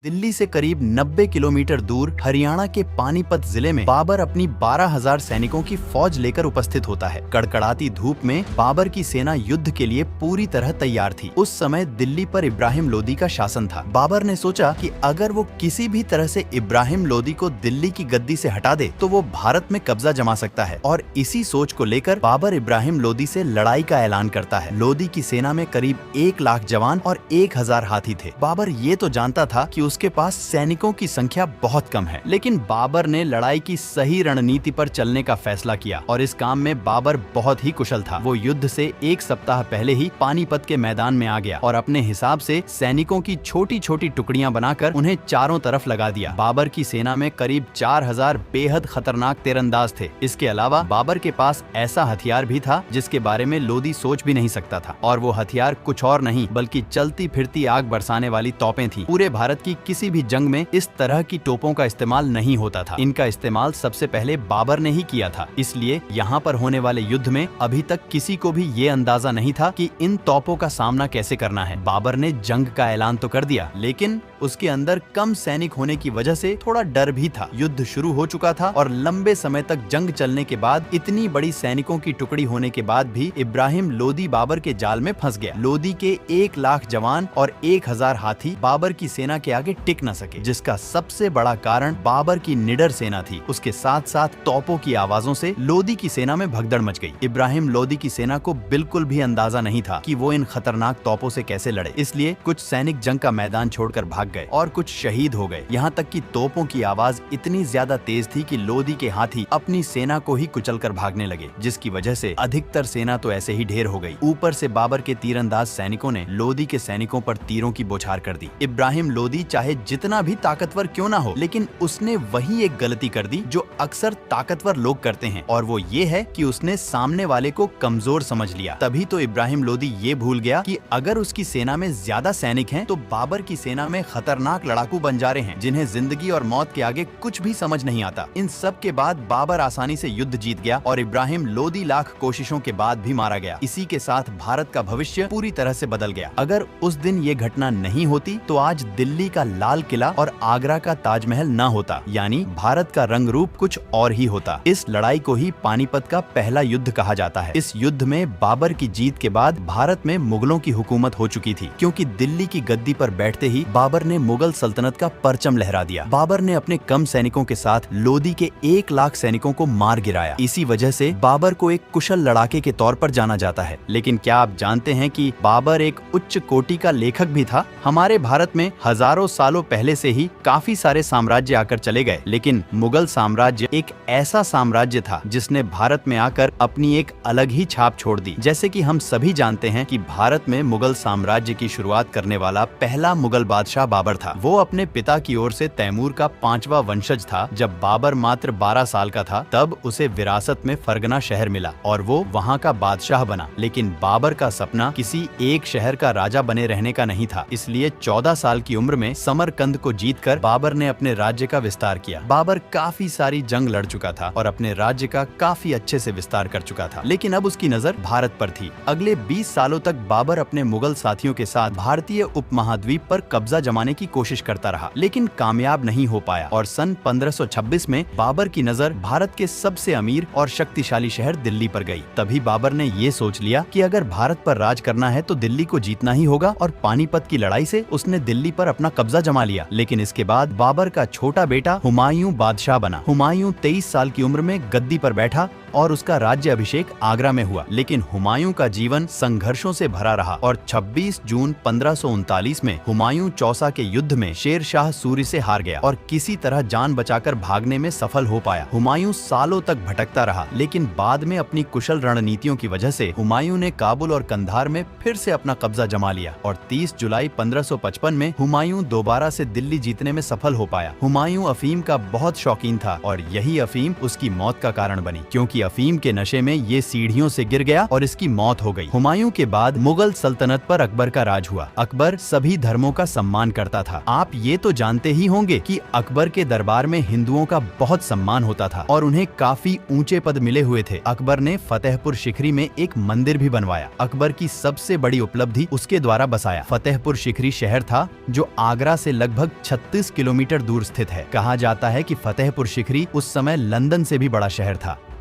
दिल्ली से करीब 90 किलोमीटर दूर हरियाणा के पानीपत जिले में बाबर अपनी 12,000 सैनिकों की फौज लेकर उपस्थित होता है। कड़कड़ाती धूप में बाबर की सेना युद्ध के लिए पूरी तरह तैयार थी। उस समय दिल्ली पर इब्राहिम लोदी का शासन था। बाबर ने सोचा कि अगर वो किसी भी तरह से इब्राहिम लोदी को दिल्ली की गद्दी से हटा दे तो वो भारत में कब्जा जमा सकता है, और इसी सोच को लेकर बाबर इब्राहिम लोदी से लड़ाई का ऐलान करता है। लोदी की सेना में करीब 1 लाख जवान और 1000 हाथी थे। बाबर ये तो जानता था कि उसके पास सैनिकों की संख्या बहुत कम है, लेकिन बाबर ने लड़ाई की सही रणनीति पर चलने का फैसला किया और इस काम में बाबर बहुत ही कुशल था। वो युद्ध से 1 सप्ताह पहले ही पानीपत के मैदान में आ गया और अपने हिसाब से सैनिकों की छोटी छोटी टुकड़ियां बनाकर उन्हें चारों तरफ लगा दिया। बाबर की सेना में करीब 4000 बेहद खतरनाक तीरंदाज थे। इसके अलावा बाबर के पास ऐसा हथियार भी था जिसके बारे में लोदी सोच भी नहीं सकता था, और वो हथियार कुछ और नहीं बल्कि चलती फिरती आग बरसाने वाली तोपें थी। पूरे भारत की किसी भी जंग में इस तरह की तोपों का इस्तेमाल नहीं होता था। इनका इस्तेमाल सबसे पहले बाबर ने ही किया था, इसलिए यहाँ पर होने वाले युद्ध में अभी तक किसी को भी ये अंदाजा नहीं था कि इन तोपों का सामना कैसे करना है। बाबर ने जंग का ऐलान तो कर दिया, लेकिन उसके अंदर कम सैनिक होने की वजह से थोड़ा डर भी था। युद्ध शुरू हो चुका था और लंबे समय तक जंग चलने के बाद इतनी बड़ी सैनिकों की टुकड़ी होने के बाद भी इब्राहिम लोदी बाबर के जाल में फंस गया। लोदी के 1 लाख जवान और 1000 हाथी बाबर की सेना के आगे टिक न सके, जिसका सबसे बड़ा कारण बाबर की निडर सेना थी। उसके साथ साथ तोपों की आवाजों से लोदी की सेना में भगदड़ मच गई। इब्राहिम लोदी की सेना को बिल्कुल भी अंदाजा नहीं था कि वो इन खतरनाक तोपों से कैसे लड़े, इसलिए कुछ सैनिक जंग का मैदान छोड़कर भाग गए और कुछ शहीद हो गए। यहाँ तक कि तोपों की आवाज इतनी ज्यादा तेज थी कि लोदी के हाथी अपनी सेना को ही कुचलकर भागने लगे, जिसकी वजह से अधिकतर सेना तो ऐसे ही ढेर हो गई। ऊपर से बाबर के तीरंदाज सैनिकों ने लोदी के सैनिकों पर तीरों की बौछार कर दी। इब्राहिम लोदी चाहे जितना भी ताकतवर क्यों ना हो, लेकिन उसने वही एक गलती कर दी जो अक्सर ताकतवर लोग करते हैं, और वो ये है कि उसने सामने वाले को कमजोर समझ लिया। तभी तो इब्राहिम लोदी ये भूल गया कि अगर उसकी सेना में ज्यादा सैनिक हैं, तो बाबर की सेना में खतरनाक लड़ाकू बंजारे हैं जिन्हें जिंदगी और मौत के आगे कुछ भी समझ नहीं आता। इन सब के बाद बाबर आसानी से युद्ध जीत गया और इब्राहिम लोदी लाख कोशिशों के बाद भी मारा गया। इसी के साथ भारत का भविष्य पूरी तरह से बदल गया। अगर उस दिन ये घटना नहीं होती तो आज दिल्ली का लाल किला और आगरा का ताजमहल न होता, यानी भारत का रंग रूप कुछ और ही होता। इस लड़ाई को ही पानीपत का पहला युद्ध कहा जाता है। इस युद्ध में बाबर की जीत के बाद भारत में मुगलों की हुकूमत हो चुकी थी, क्योंकि दिल्ली की गद्दी पर बैठते ही बाबर ने मुगल सल्तनत का परचम लहरा दिया। बाबर ने अपने कम सैनिकों के साथ लोदी के 1 लाख सैनिकों को मार गिराया। इसी वजह से बाबर को एक कुशल लड़ाके के तौर पर जाना जाता है। लेकिन क्या आप जानते हैं कि बाबर एक उच्च कोटि का लेखक भी था? हमारे भारत में हजारों सालों पहले से ही काफी सारे साम्राज्य आकर चले गए, लेकिन मुगल साम्राज्य एक ऐसा साम्राज्य था जिसने भारत में आकर अपनी एक अलग ही छाप छोड़ दी। जैसे कि हम सभी जानते हैं कि भारत में मुगल साम्राज्य की शुरुआत करने वाला पहला मुगल बादशाह बाबर था। वो अपने पिता की ओर से तैमूर का 5वां वंशज था। जब बाबर मात्र 12 साल का था, तब उसे विरासत में फरगना शहर मिला और वो वहाँ का बादशाह बना। लेकिन बाबर का सपना किसी एक शहर का राजा बने रहने का नहीं था, इसलिए 14 साल की उम्र में समरकंद को जीतकर बाबर ने अपने राज्य का विस्तार किया। बाबर काफी सारी जंग लड़ चुका था और अपने राज्य का काफी अच्छे से विस्तार कर चुका था, लेकिन अब उसकी नजर भारत पर थी। अगले 20 सालों तक बाबर अपने मुगल साथियों के साथ भारतीय उपमहाद्वीप पर कब्जा जमाने की कोशिश करता रहा, लेकिन कामयाब नहीं हो पाया। और सन 1526 में बाबर की नजर भारत के सबसे अमीर और शक्तिशाली शहर दिल्ली पर गई। तभी बाबर ने ये सोच लिया कि अगर भारत पर राज करना है तो दिल्ली को जीतना ही होगा, और पानीपत की लड़ाई से उसने दिल्ली पर अपना कब्जा जमा लिया। लेकिन इसके बाद बाबर का छोटा बेटा हुमायूं बादशाह बना। हुमायूं 23 साल की उम्र में गद्दी पर बैठा और उसका राज्य अभिषेक आगरा में हुआ। लेकिन हुमायूं का जीवन संघर्षों से भरा रहा और 26 जून 1539 में हुमायूं चौसा के युद्ध में शेर शाह सूरी से हार गया और किसी तरह जान बचाकर भागने में सफल हो पाया। हुमायूं सालों तक भटकता रहा, लेकिन बाद में अपनी कुशल रणनीतियों की वजह से हुमायूं ने काबुल और कंधार में फिर से अपना कब्जा जमा लिया और 30 जुलाई 1555 में हुमायूं दोबारा से दिल्ली जीतने में सफल हो पाया। हुमायूं अफीम का बहुत शौकीन था और यही अफीम उसकी मौत का कारण बनी, क्योंकि अफीम के नशे में ये सीढ़ियों से गिर गया और इसकी मौत हो गई। हुमायूं के बाद मुगल सल्तनत पर अकबर का राज हुआ। अकबर सभी धर्मों का सम्मान करता था। आप ये तो जानते ही होंगे कि अकबर के दरबार में हिंदुओं का बहुत सम्मान होता था और उन्हें काफी ऊंचे पद मिले हुए थे। अकबर ने फतेहपुर शिकरी में एक मंदिर भी बनवाया। अकबर की सबसे बड़ी उपलब्धि उसके द्वारा बसाया फतेहपुर शिकरी शहर था, जो आगरा से लगभग 36 किलोमीटर दूर स्थित है। कहा जाता है कि फतेहपुर शिकरी उस समय लंदन से भी बड़ा शहर था।